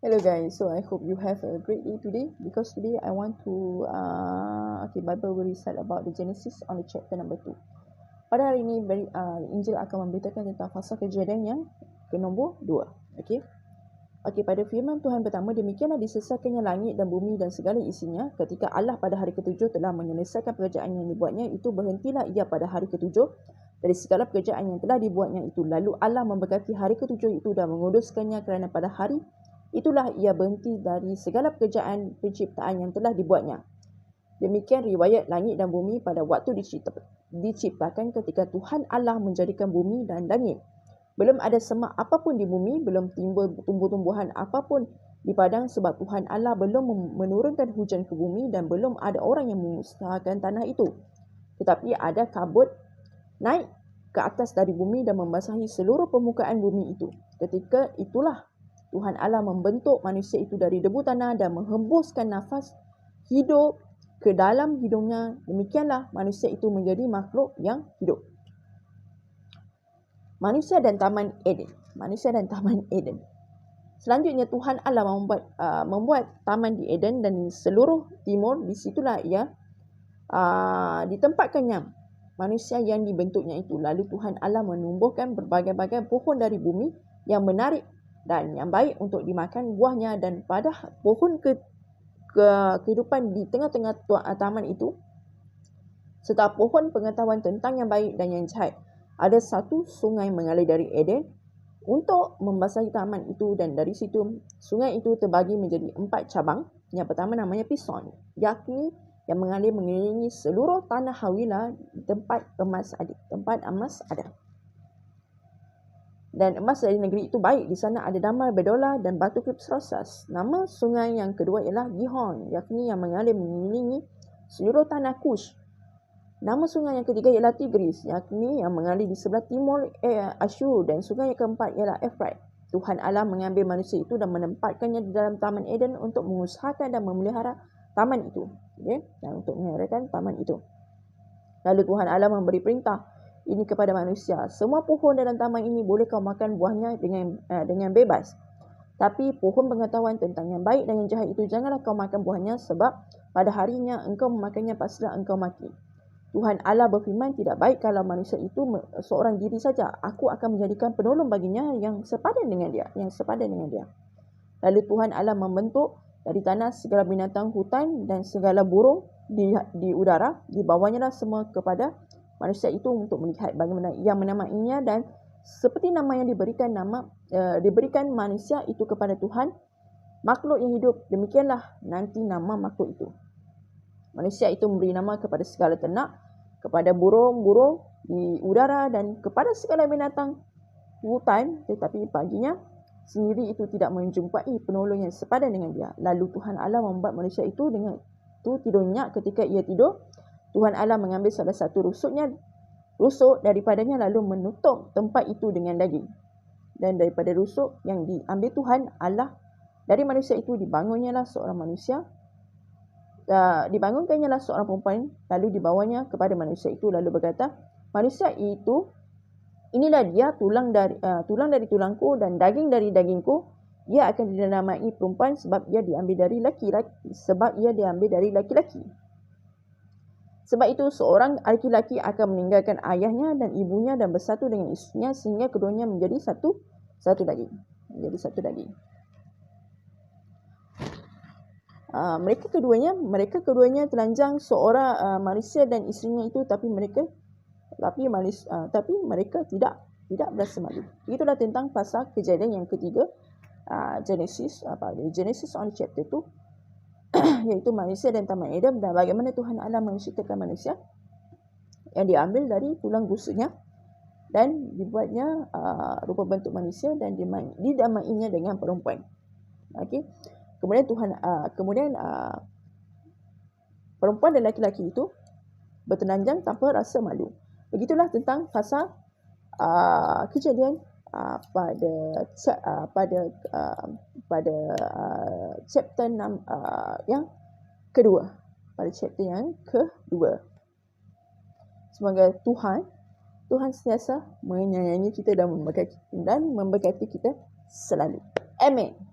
Hello guys, so I hope you have a great day today because today I want to Bible will recite about the Genesis on the chapter number 2. Pada hari ini Injil akan memberitakan tentang fasa kejadian yang ke nombor 2. Okey, pada firman Tuhan pertama, demikianlah disesakannya langit dan bumi dan segala isinya. Ketika Allah pada hari ketujuh telah menyelesaikan pekerjaan yang dibuatnya, itu berhentilah ia pada hari ketujuh dari segala pekerjaan yang telah dibuatnya itu. Lalu Allah memberkati hari ketujuh itu dan menguduskannya kerana pada hari itulah ia berhenti dari segala pekerjaan penciptaan yang telah dibuatnya. Demikian riwayat langit dan bumi pada waktu diciptakan ketika Tuhan Allah menjadikan bumi dan langit. Belum ada semak apapun di bumi, belum timbul tumbuh-tumbuhan apapun di padang sebab Tuhan Allah belum menurunkan hujan ke bumi dan belum ada orang yang mengusahakan tanah itu. Tetapi ada kabut naik ke atas dari bumi dan membasahi seluruh permukaan bumi itu. Ketika itulah Tuhan Allah membentuk manusia itu dari debu tanah dan menghembuskan nafas hidup ke dalam hidungnya. Demikianlah manusia itu menjadi makhluk yang hidup. Manusia dan Taman Eden. Selanjutnya Tuhan Allah membuat taman di Eden dan seluruh timur. Di situlah ia ditempatkannya manusia yang dibentuknya itu. Lalu Tuhan Allah menumbuhkan berbagai-bagai pohon dari bumi yang menarik dan yang baik untuk dimakan buahnya, dan pada pohon kehidupan di tengah-tengah taman itu serta pohon pengetahuan tentang yang baik dan yang jahat. Ada satu sungai mengalir dari Eden untuk membasahi taman itu, dan dari situ sungai itu terbagi menjadi 4 cabang. Yang pertama namanya Pison, yakni yang mengalir mengelilingi seluruh tanah Hawilah tempat emas ada. Dan emas dari negeri itu baik. Di sana ada damar berdolar dan batu krips rosas. Nama sungai yang kedua ialah Gihon, yakni yang mengalir mengelilingi seluruh tanah Kush. Nama sungai yang ketiga ialah Tigris, yakni yang mengalir di sebelah timur Asyur. Dan sungai yang keempat ialah Efrat. Tuhan Allah mengambil manusia itu dan menempatkannya di dalam Taman Eden untuk mengusahakan dan memelihara taman itu. Dan untuk memelihara taman itu. Lalu Tuhan Allah memberi perintah ini kepada manusia. Semua pohon dalam taman ini boleh kau makan buahnya dengan bebas. Tapi pohon pengetahuan tentang yang baik dan yang jahat itu janganlah kau makan buahnya, sebab pada harinya engkau memakannya pastilah engkau mati. Tuhan Allah berfirman, tidak baik kalau manusia itu seorang diri saja. Aku akan menjadikan penolong baginya yang sepadan dengan dia. Lalu Tuhan Allah membentuk dari tanah segala binatang hutan dan segala burung di udara. Dibawanya lah semua kepada manusia itu untuk melihat bagaimana ia menamainya, dan seperti nama yang diberikan manusia itu kepada Tuhan makhluk yang hidup, demikianlah nanti nama makhluk itu. Manusia itu memberi nama kepada segala ternak, kepada burung-burung di udara dan kepada segala binatang hutan, tetapi baginya sendiri itu tidak menjumpai penolong yang sepadan dengan dia. Lalu Tuhan Allah membuat manusia itu tidur nyenyak. Ketika ia tidur, Tuhan Allah mengambil salah satu rusuk daripadanya lalu menutup tempat itu dengan daging. Dan daripada rusuk yang diambil Tuhan Allah dari manusia itu dibangunnyalah seorang perempuan, lalu dibawanya kepada manusia itu, lalu berkata, manusia itu inilah dia, tulang dari tulangku dan daging dari dagingku. Ia akan dinamai perempuan sebab ia diambil dari laki-laki. Sebab itu seorang laki-laki akan meninggalkan ayahnya dan ibunya dan bersatu dengan isterinya sehingga keduanya menjadi satu daging. Mereka keduanya telanjang, seorang manusia dan isterinya itu, tapi mereka tidak berasa malu. Itulah tentang pasal kejadian yang ketiga, Genesis on chapter 2. Iaitu manusia dan Taman Eden, dan bagaimana Tuhan Allah menciptakan manusia yang diambil dari tulang rusuknya dan dibuatnya rupa bentuk manusia dan didamainya dengan perempuan. Kemudian perempuan dan laki-laki itu bertelanjang tanpa rasa malu. Begitulah tentang pasal kejadian pada chapter yang kedua. Semoga Tuhan sentiasa menyayangi kita dan memberkati kita selalu. Amin.